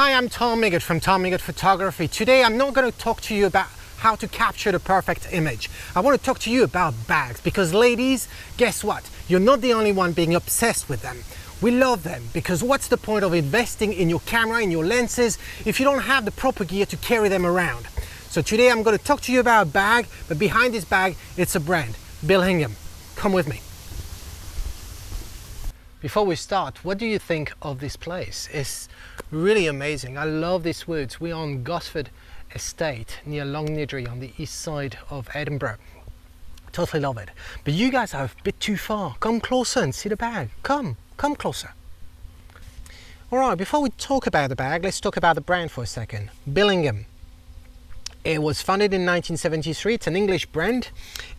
Hi, I'm Tom Miggott from Tom Miggott Photography. Today I'm not going to talk to you about how to capture the perfect image. I want to talk to you about bags because ladies, guess what? You're not the only one being obsessed with them. We love them because what's the point of investing in your camera, in your lenses, if you don't have the proper gear to carry them around? So today I'm going to talk to you about a bag, but behind this bag, it's a brand, Billingham. Come with me. Before we start, what do you think of this place? It's really amazing. I love these woods. We're on Gosford Estate near Longniddry on the east side of Edinburgh. Totally love it. But you guys are a bit too far. Come closer and see the bag. Come closer. All right, before we talk about the bag, let's talk about the brand for a second. Billingham. It was founded in 1973. It's an English brand,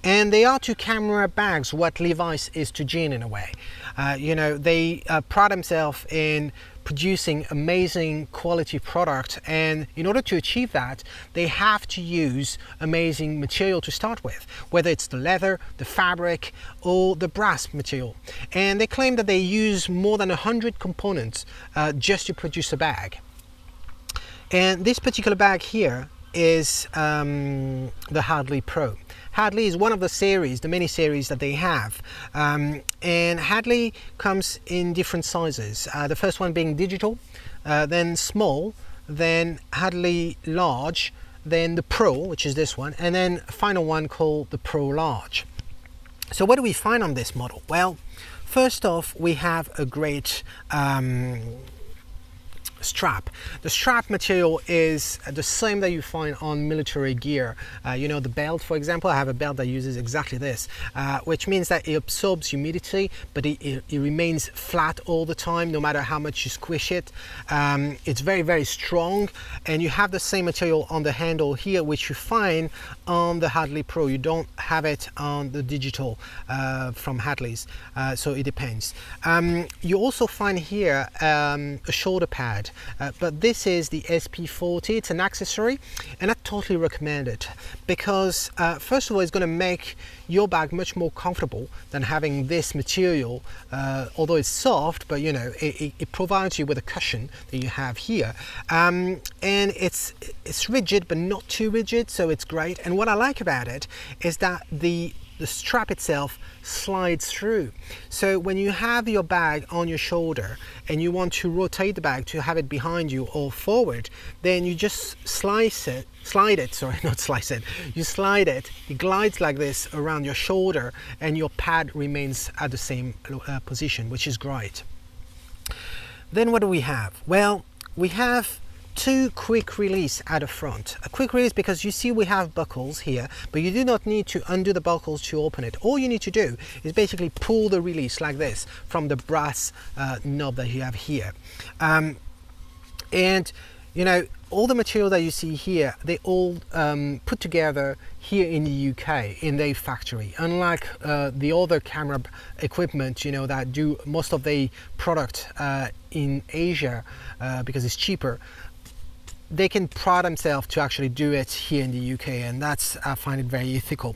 and they are to camera bags what Levi's is to jean in a way. They pride themselves in producing amazing quality product, and in order to achieve that, they have to use amazing material to start with, whether it's the leather, the fabric, or the brass material. And they claim that they use more than 100 components just to produce a bag. And this particular bag here is the Hadley Pro. Hadley is one of the series, the many series that they have, and Hadley comes in different sizes. The first one being digital, then small, then Hadley large, then the Pro, which is this one, and then a final one called the Pro large. So what do we find on this model? Well, first off, we have a great strap. The strap material is the same that you find on military gear. The belt, for example, I have a belt that uses exactly this, which means that it absorbs humidity, but it remains flat all the time, no matter how much you squish it. It's very, very strong, and you have the same material on the handle here, which you find on the Hadley Pro. You don't have it on the digital from Hadley's, so it depends. You also find here a shoulder pad. But this is the SP40. It's an accessory, and I totally recommend it because first of all, it's going to make your bag much more comfortable than having this material, although it's soft, but it provides you with a cushion that you have here, and it's rigid but not too rigid, so it's great. And what I like about it is that the strap itself slides through. So when you have your bag on your shoulder and you want to rotate the bag to have it behind you or forward, then you just slide it, it glides like this around your shoulder, and your pad remains at the same position, which is great. Then what do we have? Well, we have two quick release at the front. A quick release because you see we have buckles here, but you do not need to undo the buckles to open it. All you need to do is basically pull the release like this from the brass knob that you have here. All the material that you see here, they all put together here in the UK in their factory. Unlike the other camera equipment, that do most of the product in Asia because it's cheaper, they can pride themselves to actually do it here in the UK, and I find it very ethical.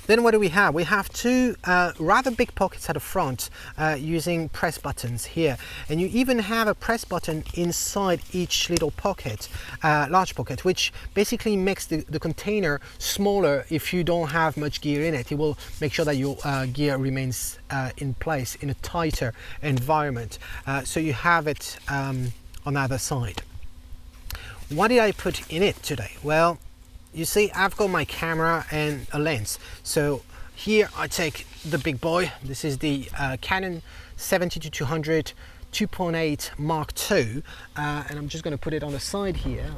Then what do we have? We have two rather big pockets at the front using press buttons here, and you even have a press button inside each little pocket, large pocket, which basically makes the container smaller. If you don't have much gear in it, it will make sure that your gear remains in place in a tighter environment, so you have it on either side. What did I put in it today? Well, you see, I've got my camera and a lens. So here I take the big boy. This is the Canon 70-200 2.8 Mark II, and I'm just going to put it on the side here.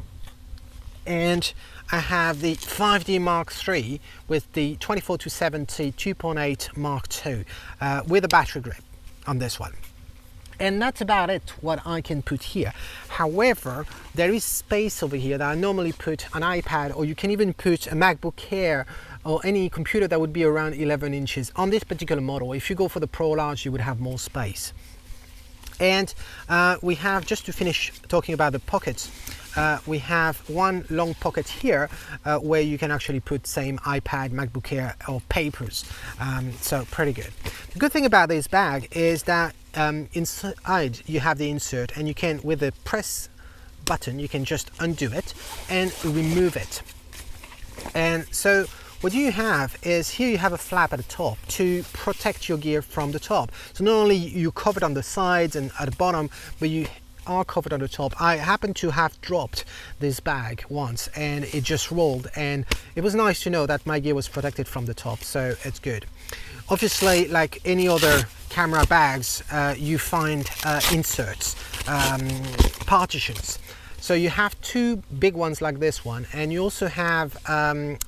And I have the 5D Mark III with the 24-70 2.8 Mark II with a battery grip on this one. And that's about it, what I can put here. However, there is space over here that I normally put an iPad, or you can even put a MacBook Air or any computer that would be around 11 inches. On this particular model, if you go for the Pro Large, you would have more space. And we have, just to finish talking about the pockets, we have one long pocket here where you can actually put same iPad, MacBook Air or papers. So pretty good. The good thing about this bag is that inside you have the insert, and you can, with the press button, you can just undo it and remove it. And so what you have is, here you have a flap at the top to protect your gear from the top. So not only you covered on the sides and at the bottom, but you are covered on the top. I happened to have dropped this bag once and it just rolled, and it was nice to know that my gear was protected from the top, so it's good. Obviously, like any other camera bags, you find inserts, partitions. So you have two big ones like this one, and you also have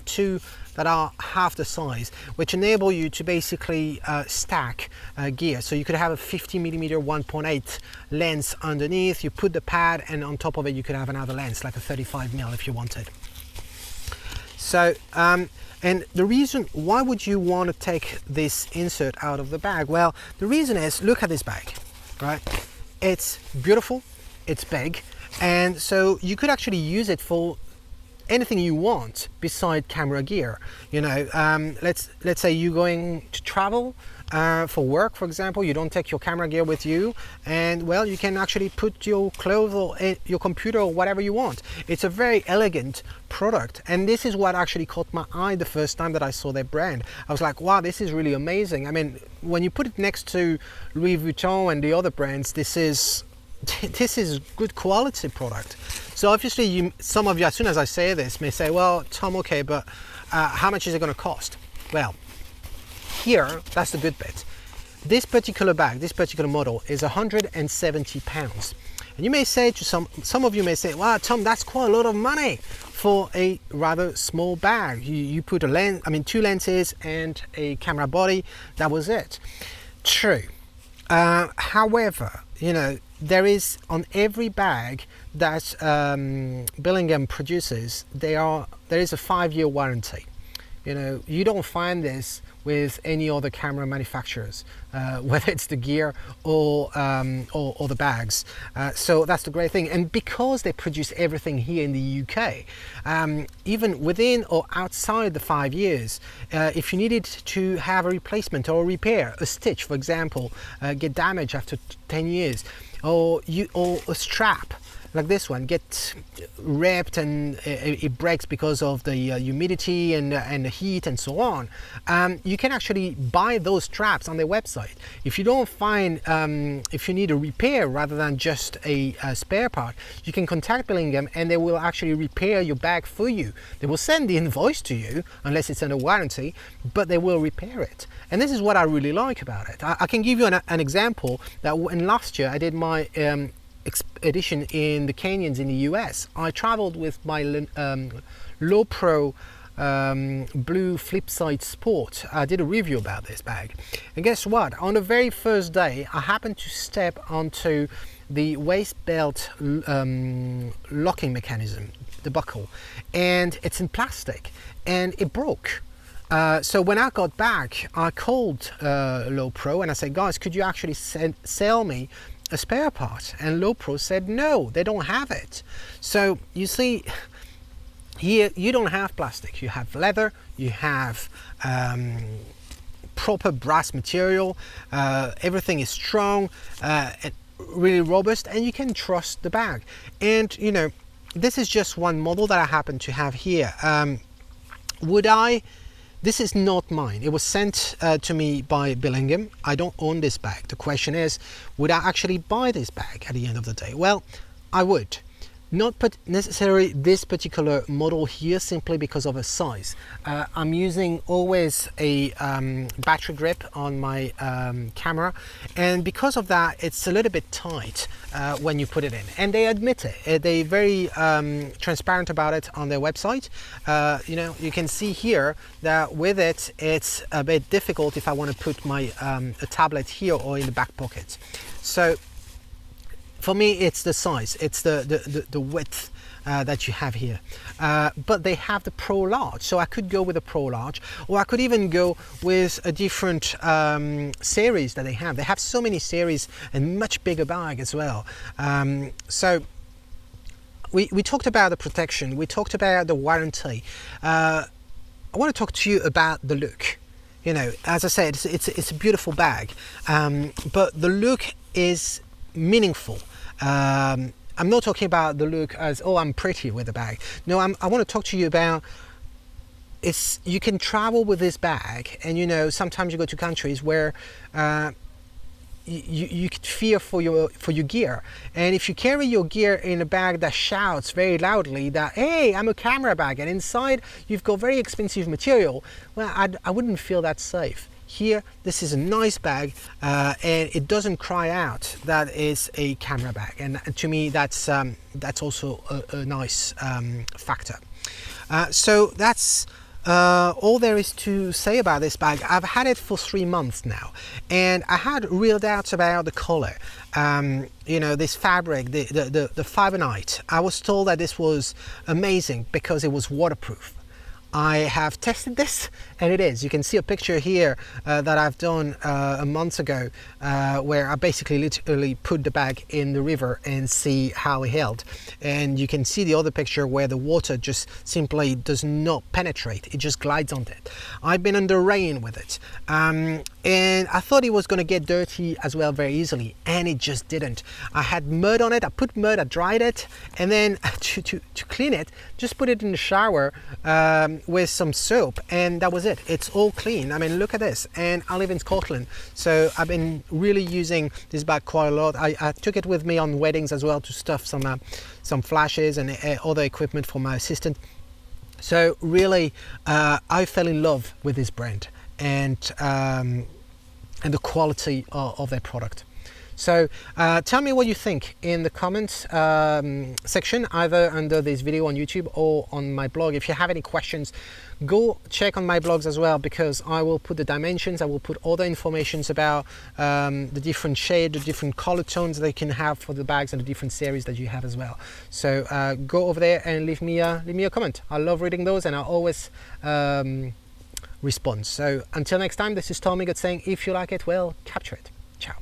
two that are half the size, which enable you to basically stack gear. So you could have a 50mm 1.8 lens underneath, you put the pad, and on top of it you could have another lens, like a 35mm if you wanted. So, and the reason, why would you want to take this insert out of the bag? Well, the reason is, look at this bag, right? It's beautiful, it's big, and so you could actually use it for anything you want beside camera gear. You know, let's say you're going to travel for work, for example. You don't take your camera gear with you, and well, you can actually put your clothes or your computer or whatever you want. It's a very elegant product, and this is what actually caught my eye the first time that I saw their brand. I was like, wow, this is really amazing. I mean, when you put it next to Louis Vuitton and the other brands, this is good quality product. So obviously some of you, as soon as I say this, may say, well, Tom, okay, but how much is it going to cost? Well, here, that's the good bit. This particular bag, this particular model is £170. And you may say to some of you may say, well, Tom, that's quite a lot of money for a rather small bag. You put a lens, I mean, two lenses and a camera body, that was it. True. However, you know, there is, on every bag that Billingham produces, there is a 5-year warranty. You know, you don't find this with any other camera manufacturers, whether it's the gear or the bags. So that's the great thing. And because they produce everything here in the UK, even within or outside the 5 years, if you needed to have a replacement or a repair, a stitch, for example, get damaged after 10 years, or a strap like this one get ripped and it breaks because of the humidity and the heat and so on, you can actually buy those straps on their website. If you don't find, if you need a repair rather than just a spare part, you can contact Billingham and they will actually repair your bag for you. They will send the invoice to you unless it's under warranty, but they will repair it. And this is what I really like about it. I can give you an example that when last year I did my expedition in the canyons in the US. I traveled with my Low Pro Blue Flipside Sport. I did a review about this bag, and guess what? On the very first day, I happened to step onto the waist belt locking mechanism, the buckle, and it's in plastic, and it broke. So when I got back, I called Low Pro and I said, guys, could you actually sell me a spare part? And Low Pro said no, they don't have it. So you see, here you don't have plastic, you have leather, you have proper brass material, everything is strong, really robust, and you can trust the bag. And you know, this is just one model that I happen to have here. This is not mine. It was sent to me by Billingham. I don't own this bag. The question is, would I actually buy this bag at the end of the day? Well, I would. Not necessarily this particular model here, simply because of a size. I'm using always a battery grip on my camera, and because of that, it's a little bit tight when you put it in. And they admit it. They're very transparent about it on their website. You know, you can see here that with it, it's a bit difficult if I want to put my a tablet here or in the back pocket. So For me, it's the size, it's the width that you have here. But they have the Pro Large, so I could go with a Pro Large, or I could even go with a different series that they have. They have so many series and much bigger bag as well. So we talked about the protection, we talked about the warranty. I want to talk to you about the look. You know, as I said, it's a beautiful bag, but the look is meaningful. I'm not talking about the look as, oh, I'm pretty with the bag. No, I want to talk to you about, you can travel with this bag, and you know, sometimes you go to countries where you could fear for your gear, and if you carry your gear in a bag that shouts very loudly that, hey, I'm a camera bag, and inside you've got very expensive material, well, I wouldn't feel that safe. Here, this is a nice bag, and it doesn't cry out that is a camera bag, and to me that's also a nice factor. So that's all there is to say about this bag. I've had it for 3 months now, and I had real doubts about the color. You know, this fabric, the Fibonite. I was told that this was amazing because it was waterproof. I have tested this, and it is. You can see a picture here that I've done a month ago, where I basically literally put the bag in the river and see how it held. And you can see the other picture where the water just simply does not penetrate, it just glides on it. I've been under rain with it, and I thought it was going to get dirty as well very easily, and it just didn't. I had mud on it, I put mud, I dried it, and then to clean it, just put it in the shower with some soap, and that was it. It's all clean. I mean, look at this. And I live in Scotland, so I've been really using this bag quite a lot. I took it with me on weddings as well to stuff some flashes and other equipment for my assistant. So really, I fell in love with this brand and the quality of their product. So tell me what you think in the comments section, either under this video on YouTube or on my blog. If you have any questions, go check on my blogs as well, because I will put the dimensions, I will put all the informations about the different shade, the different color tones they can have for the bags, and the different series that you have as well. So go over there and leave me a comment. I love reading those, and I always respond. So until next time, this is Tommy saying, if you like it, well, capture it. Ciao.